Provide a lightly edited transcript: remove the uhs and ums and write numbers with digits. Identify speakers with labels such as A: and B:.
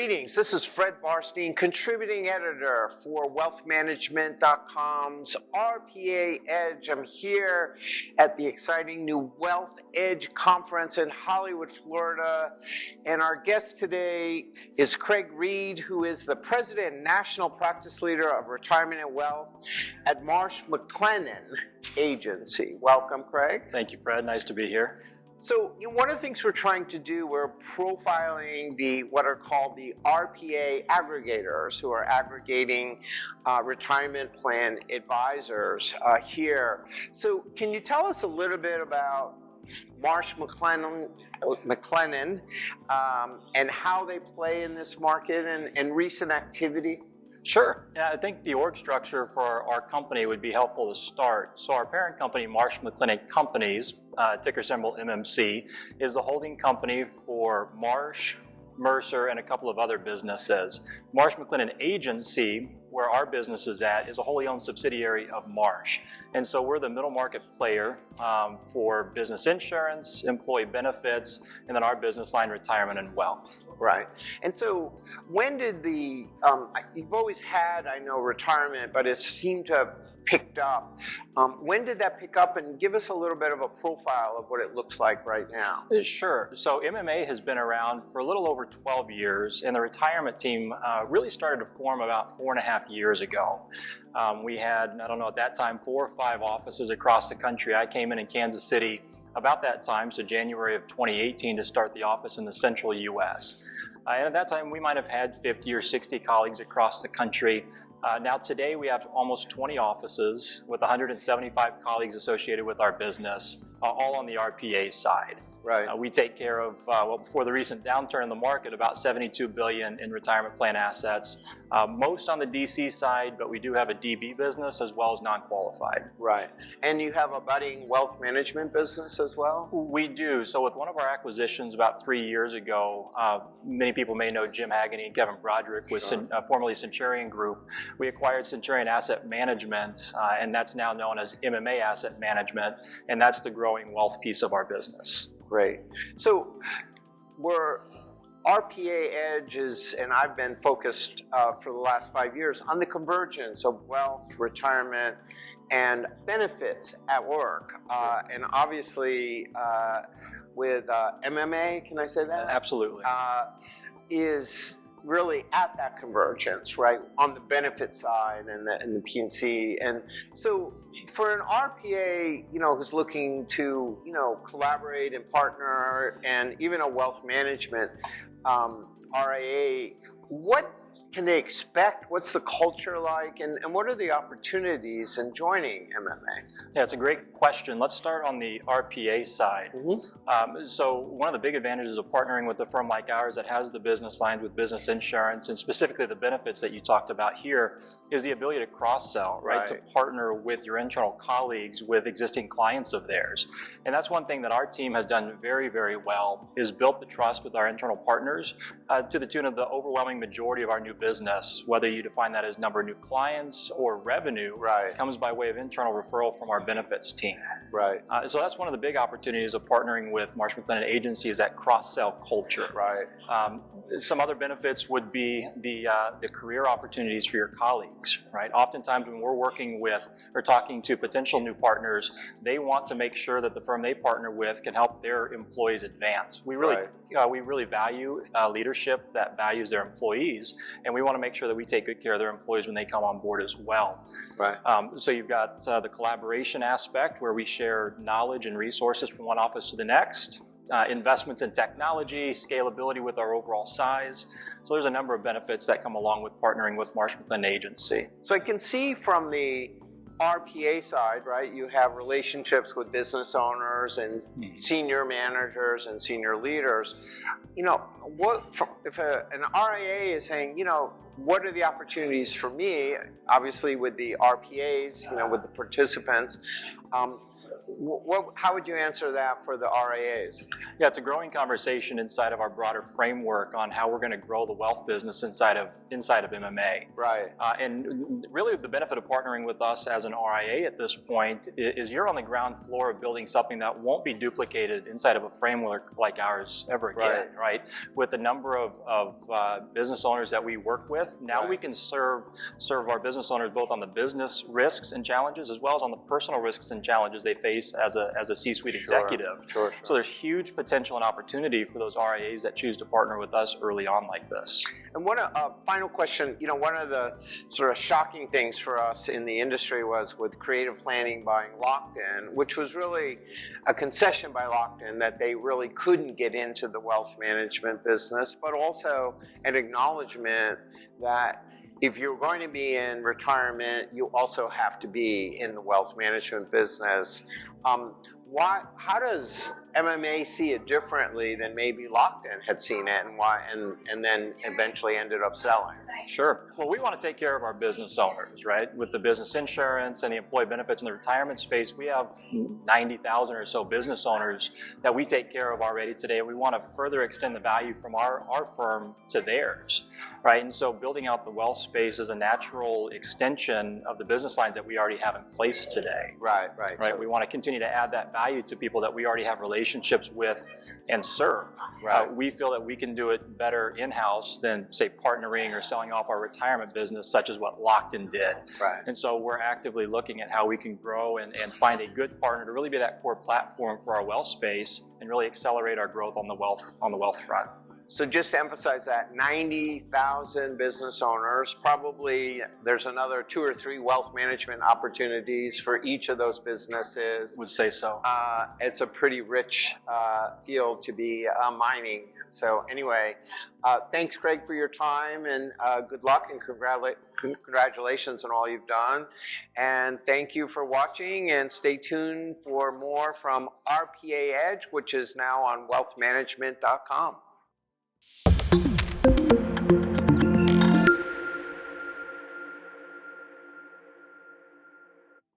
A: Greetings, this is Fred Barstein, contributing editor for WealthManagement.com's RPA Edge. I'm here at the exciting new Wealth Edge conference in Hollywood, Florida. And our guest today is Reid, who is the president and national practice leader of retirement and wealth at Marsh McLennan agency. Welcome, Craig.
B: Thank you, Fred. Nice to be here.
A: So one of the things we're trying to do, we're profiling what are called the RPA aggregators, who are aggregating retirement plan advisors here. So can you tell us a little bit about Marsh McLennan and how they play in this market and recent activity?
B: Sure. Yeah, I think the org structure for our company would be helpful to start. So our parent company, Marsh McLennan Companies, ticker symbol MMC, is the holding company for Marsh, Mercer, and a couple of other businesses. Marsh McLennan Agency, where our business is at, is a wholly owned subsidiary of Marsh. And so we're the middle market player for business insurance, employee benefits, and then our business line, retirement and wealth.
A: Right. And so when did you've always had, I know, retirement, but it seemed to have picked up. When did that pick up? And give us a little bit of a profile of what it looks like right now.
B: Sure. So MMA has been around for a little over 12 years, and the retirement team really started to form about 4.5 years ago. We had, I don't know, at that time, 4 or 5 offices across the country. I came in Kansas City about that time, so January of 2018, to start the office in the central U.S. And at that time, we might have had 50 or 60 colleagues across the country. Now today, we have almost 20 offices with 175 colleagues associated with our business, all on the RPA side.
A: Right.
B: We take care of, before the recent downturn in the market, about $72 billion in retirement plan assets, most on the DC side, but we do have a DB business as well as non-qualified.
A: Right. And you have a budding wealth management business as well?
B: We do. So with one of our acquisitions about 3 years ago, many people may know Jim Haggany and Kevin Broderick with formerly Centurion Group. We acquired Centurion Asset Management, and that's now known as MMA Asset Management, and that's the growing wealth piece of our business.
A: Great. So we're RPA Edge is, and I've been focused for the last 5 years on the convergence of wealth, retirement, and benefits at work. And obviously with MMA, can I say that?
B: Absolutely.
A: Is really at that convergence, right, on the benefit side and the P&C. And so for an RPA, who's looking to, collaborate and partner, and even a wealth management RIA, what can they expect? What's the culture like? And what are the opportunities in joining MMA?
B: Yeah, it's a great question. Let's start on the RPA side. Mm-hmm. So one of the big advantages of partnering with a firm like ours that has the business lines with business insurance, and specifically the benefits that you talked about here, is the ability to cross-sell, right? To partner with your internal colleagues with existing clients of theirs. And that's one thing that our team has done very, very well, is built the trust with our internal partners to the tune of the overwhelming majority of our new business, whether you define that as number of new clients or revenue, comes by way of internal referral from our benefits team.
A: Right.
B: So that's one of the big opportunities of partnering with Marsh McLennan Agency, is that cross-sell culture.
A: Right.
B: Some other benefits would be the career opportunities for your colleagues, right? Oftentimes when we're working with or talking to potential new partners, they want to make sure that the firm they partner with can help their employees advance. We really value leadership that values their employees, and we want to make sure that we take good care of their employees when they come on board as well.
A: Right.
B: So you've got the collaboration aspect, where we share knowledge and resources from one office to the next. Investments in technology, scalability with our overall size. So there's a number of benefits that come along with partnering with Marsh McLennan Agency.
A: So I can see from the RPA side, right, you have relationships with business owners and senior managers and senior leaders. If an RIA is saying, what are the opportunities for me, obviously with the RPAs, with the participants, How would you answer that for the RIAs?
B: Yeah, it's a growing conversation inside of our broader framework on how we're going to grow the wealth business inside of MMA.
A: Right.
B: And really the benefit of partnering with us as an RIA at this point is you're on the ground floor of building something that won't be duplicated inside of a framework like ours ever again, right? With the number of business owners that we work with, now we can serve our business owners both on the business risks and challenges as well as on the personal risks and challenges they face as a C-suite executive.
A: Sure.
B: So there's huge potential and opportunity for those RIAs that choose to partner with us early on like this.
A: And one final question, one of the sort of shocking things for us in the industry was with Creative Planning buying Locked-In, which was really a concession by Locked-In that they really couldn't get into the wealth management business, but also an acknowledgement that if you're going to be in retirement, you also have to be in the wealth management business. How does MMA see it differently than maybe Locked-In had seen it, and then eventually ended up selling?
B: Sure. Well, we want to take care of our business owners, right? With the business insurance and the employee benefits in the retirement space, we have 90,000 or so business owners that we take care of already today. We want to further extend the value from our firm to theirs, right? And so building out the wealth space is a natural extension of the business lines that we already have in place today.
A: Right.
B: So we want to continue to add that value to people that we already have relationships with and serve.
A: Right.
B: We feel that we can do it better in-house than, say, partnering or selling off our retirement business, such as what Locked-In did.
A: Right.
B: And so we're actively looking at how we can grow and find a good partner to really be that core platform for our wealth space and really accelerate our growth on the wealth front.
A: So just to emphasize that, 90,000 business owners, probably there's another 2 or 3 wealth management opportunities for each of those businesses.
B: Would say so.
A: It's a pretty rich field to be mining. So anyway, thanks, Craig, for your time, and good luck and congratulations on all you've done. And thank you for watching, and stay tuned for more from RPA Edge, which is now on WealthManagement.com.